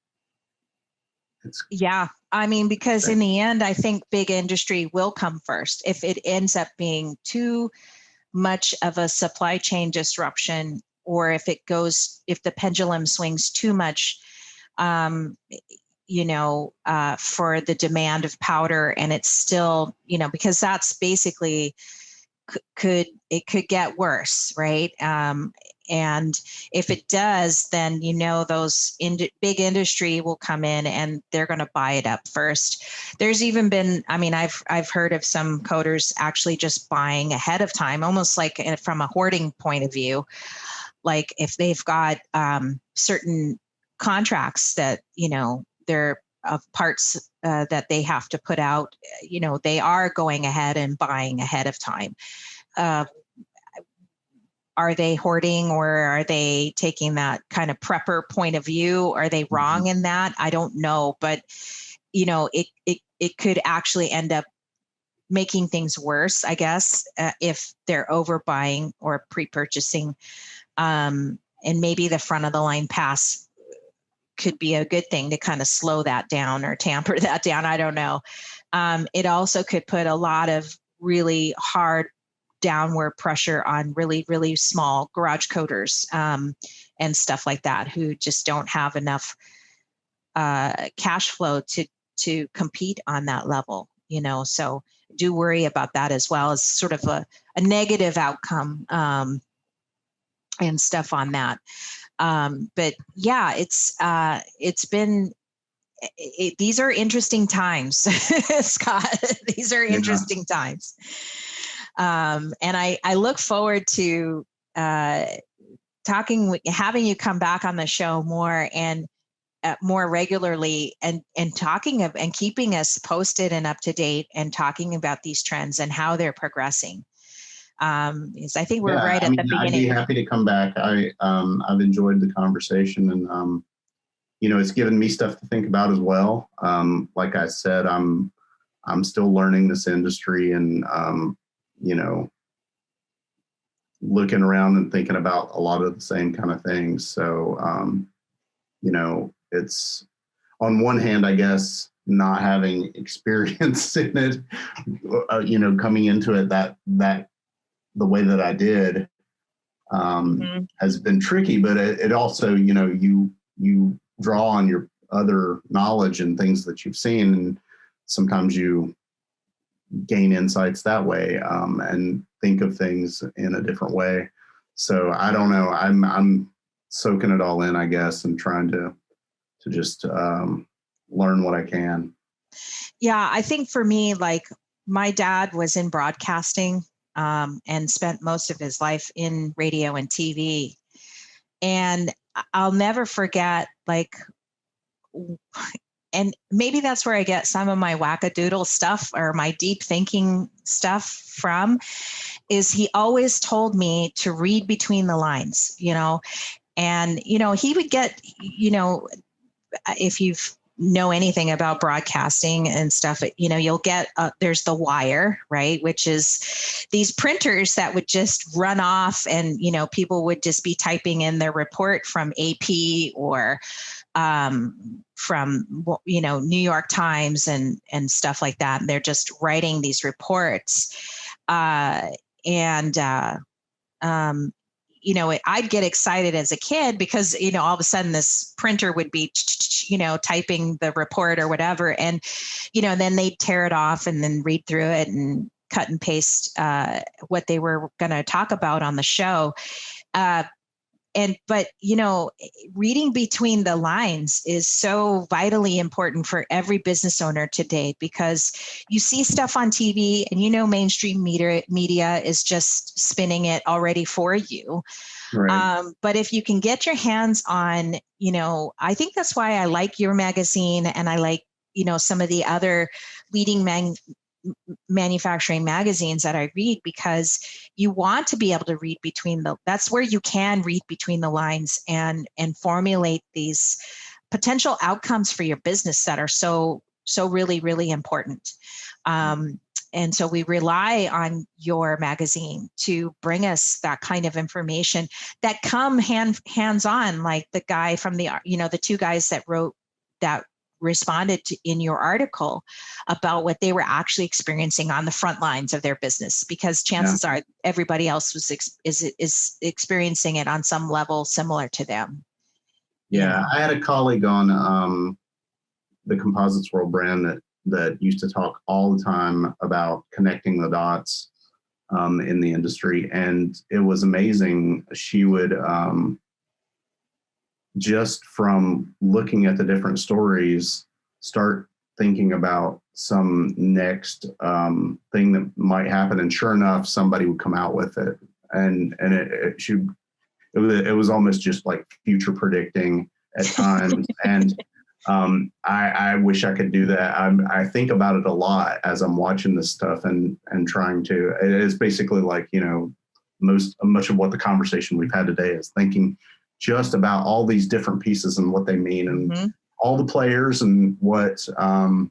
I mean, because in the end, I think big industry will come first. If it ends up being too much of a supply chain disruption, or if the pendulum swings too much, for the demand of powder, and it's still, because that's basically could get worse, right? And if it does, then, those big industry will come in and they're going to buy it up first. There's even been, I've heard of some coders actually just buying ahead of time, almost like from a hoarding point of view. Like if they've got certain contracts that, they're of parts that they have to put out, they are going ahead and buying ahead of time. Are they hoarding, or are they taking that kind of prepper point of view? Are they wrong in that? I don't know, but it could actually end up making things worse, I guess, if they're overbuying or pre-purchasing. And maybe the front of the line pass could be a good thing to kind of slow that down or tamper that down. I don't know. It also could put a lot of really hard downward pressure on really, really small garage coders and stuff like that, who just don't have enough cash flow to compete on that level, so do worry about that as well as sort of a negative outcome and stuff on that. But yeah, it's been, these are interesting times, Scott. These are interesting times. And I look forward to having you come back on the show more and more regularly and talking of and keeping us posted and up to date and talking about these trends and how they're progressing. Because I think we're right at the beginning. I'd be happy to come back. I've enjoyed the conversation, and it's given me stuff to think about as well. Like I said, I'm still learning this industry, and looking around and thinking about a lot of the same kind of things. So it's on one hand, I guess, not having experience in it, coming into it that the way that I did has been tricky, but it also, you draw on your other knowledge and things that you've seen, and sometimes you gain insights that way and think of things in a different way. So I don't know. I'm soaking it all in, I guess, and trying to just learn what I can. Yeah, I think for me, like my dad was in broadcasting and spent most of his life in radio and TV. And I'll never forget, and maybe that's where I get some of my wackadoodle stuff or my deep thinking stuff from, is he always told me to read between the lines, and, he would get, if you know anything about broadcasting and stuff, you'll get, there's the wire, right? Which is these printers that would just run off and, people would just be typing in their report from AP or from, New York Times and stuff like that. And they're just writing these reports. I'd get excited as a kid because, all of a sudden this printer would be, typing the report or whatever. And, then they'd tear it off and then read through it and cut and paste what they were going to talk about on the show. But reading between the lines is so vitally important for every business owner today, because you see stuff on TV and mainstream media is just spinning it already for you. Right. But if you can get your hands on, I think that's why I like your magazine, and I like, some of the other leading manufacturing magazines that I read, because you want to be able to read that's where you can read between the lines and formulate these potential outcomes for your business that are so really, really important. And so we rely on your magazine to bring us that kind of information that come hands-on, like the guy from the two guys that responded in your article about what they were actually experiencing on the front lines of their business, because chances are everybody else is experiencing it on some level similar to them. Yeah. I had a colleague on the Composites World brand that used to talk all the time about connecting the dots in the industry. And it was amazing. She would, just from looking at the different stories, start thinking about some next thing that might happen. And sure enough, somebody would come out with it. And it was almost just like future predicting at times. And I wish I could do that. I think about it a lot as I'm watching this stuff and trying to. It is basically like, much of what the conversation we've had today is thinking just about all these different pieces and what they mean, and all the players and what's going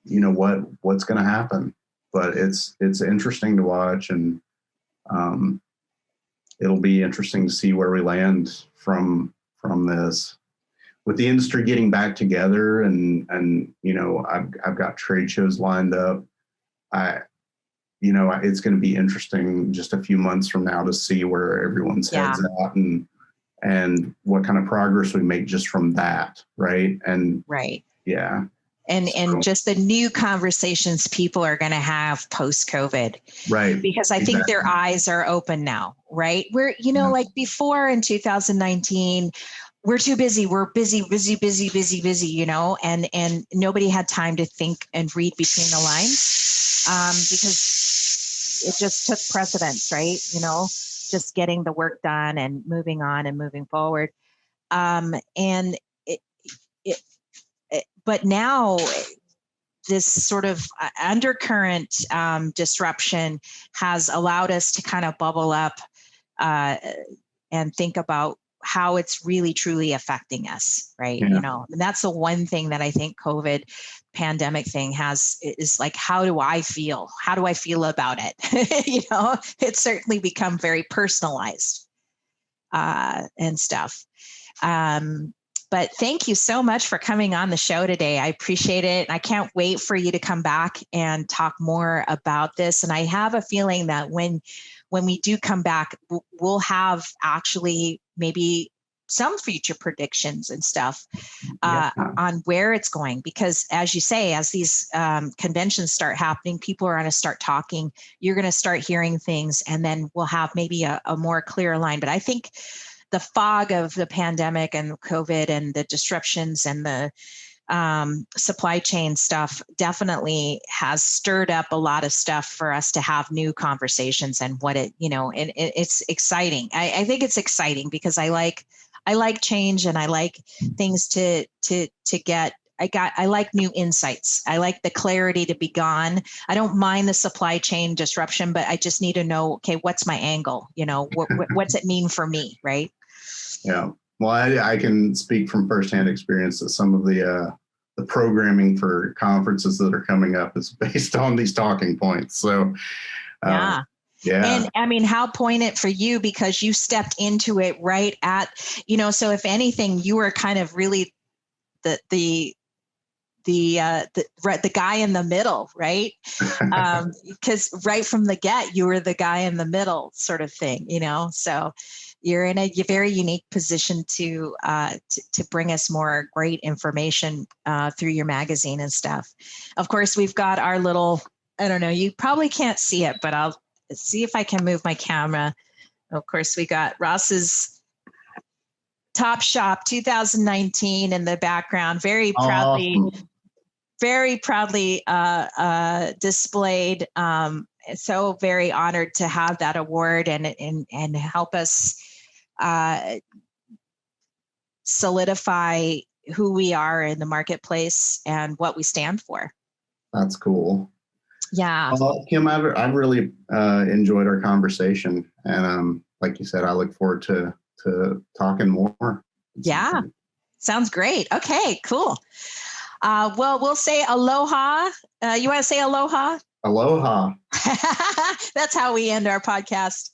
to happen. But it's interesting to watch, and it'll be interesting to see where we land from this. with the industry getting back together and you know, I've got trade shows lined up. It's going to be interesting just a few months from now to see where everyone's heads at and what kind of progress we make just from that. Right. And yeah. And just the new conversations people are going to have post-COVID. Right. Because I think their eyes are open now, right? We're, like before in 2019, we're too busy. We're busy, and nobody had time to think and read between the lines because it just took precedence, right? Just getting the work done and moving on and moving forward. But now this sort of undercurrent disruption has allowed us to kind of bubble up and think about how it's really truly affecting us, right? Yeah. And that's the one thing that I think COVID pandemic thing is like, how do I feel? How do I feel about it? It's certainly become very personalized and stuff. But thank you so much for coming on the show today. I appreciate it. I can't wait for you to come back and talk more about this. And I have a feeling that when we do come back, we'll have actually maybe some future predictions and stuff on where it's going. Because as you say, as these conventions start happening, people are going to start talking. You're going to start hearing things, and then we'll have maybe a more clear line. But I think the fog of the pandemic and COVID and the disruptions and the supply chain stuff definitely has stirred up a lot of stuff for us to have new conversations and what and it's exciting. I think it's exciting because I like change and I like things to get. I like new insights. I like the clarity to be gone. I don't mind the supply chain disruption, but I just need to know, okay, what's my angle? What's it mean for me, right? Yeah. Well, I can speak from firsthand experience that some of the programming for conferences that are coming up is based on these talking points. So, yeah. And I mean, how poignant for you, because you stepped into it right at, so if anything, you were kind of really the guy in the middle, right? Because right from the get, you were the guy in the middle sort of thing, so you're in a very unique position to bring us more great information through your magazine and stuff. Of course, we've got our little, I don't know, you probably can't see it, but I'll see if I can move my camera. Of course, we got Ross's Top Shop 2019 in the background, very proudly displayed. So very honored to have that award and help us solidify who we are in the marketplace and what we stand for. That's cool. Yeah. Well, Kim, I've really enjoyed our conversation, and like you said, I look forward to talking more. Yeah, sounds great. Okay, cool. Well, we'll say aloha. You want to say aloha? Aloha. That's how we end our podcast.